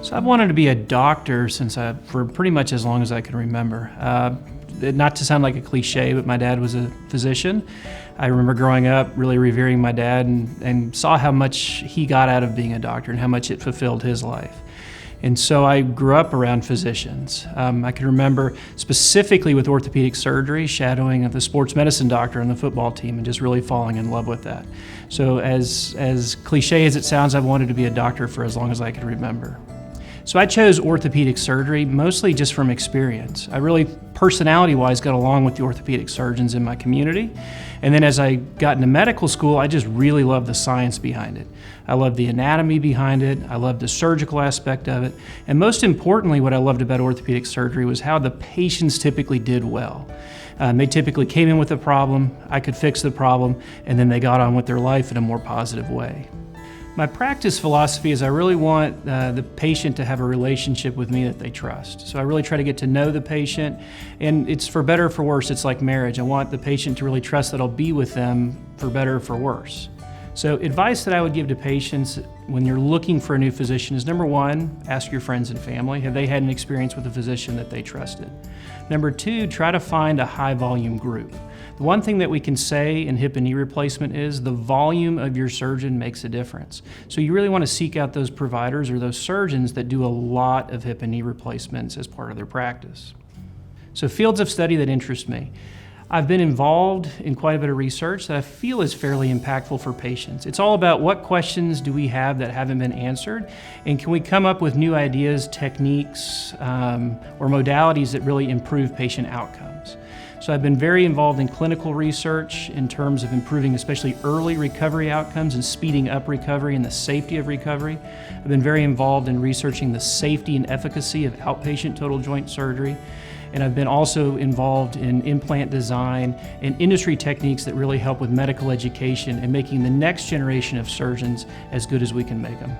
So I've wanted to be a doctor for pretty much as long as I can remember. Not to sound like a cliche, but my dad was a physician. I remember growing up really revering my dad and saw how much he got out of being a doctor and how much it fulfilled his life. And so I grew up around physicians. I can remember specifically with orthopedic surgery, shadowing the sports medicine doctor on the football team and just really falling in love with that. So as cliche as it sounds, I've wanted to be a doctor for as long as I can remember. So I chose orthopedic surgery mostly just from experience. I really, personality-wise, got along with the orthopedic surgeons in my community. And then as I got into medical school, I just really loved the science behind it. I loved the anatomy behind it. I loved the surgical aspect of it. And most importantly, what I loved about orthopedic surgery was how the patients typically did well. They typically came in with a problem, I could fix the problem, and then they got on with their life in a more positive way. My practice philosophy is I really want the patient to have a relationship with me that they trust. So I really try to get to know the patient, and it's for better or for worse, it's like marriage. I want the patient to really trust that I'll be with them for better or for worse. So advice that I would give to patients when you're looking for a new physician is, number one, ask your friends and family. Have they had an experience with a physician that they trusted? Number two, try to find a high volume group. The one thing that we can say in hip and knee replacement is the volume of your surgeon makes a difference. So you really want to seek out those providers or those surgeons that do a lot of hip and knee replacements as part of their practice. So fields of study that interest me. I've been involved in quite a bit of research that I feel is fairly impactful for patients. It's all about what questions do we have that haven't been answered, and can we come up with new ideas, techniques, or modalities that really improve patient outcomes. So I've been very involved in clinical research in terms of improving especially early recovery outcomes and speeding up recovery and the safety of recovery. I've been very involved in researching the safety and efficacy of outpatient total joint surgery. And I've been also involved in implant design and industry techniques that really help with medical education and making the next generation of surgeons as good as we can make them.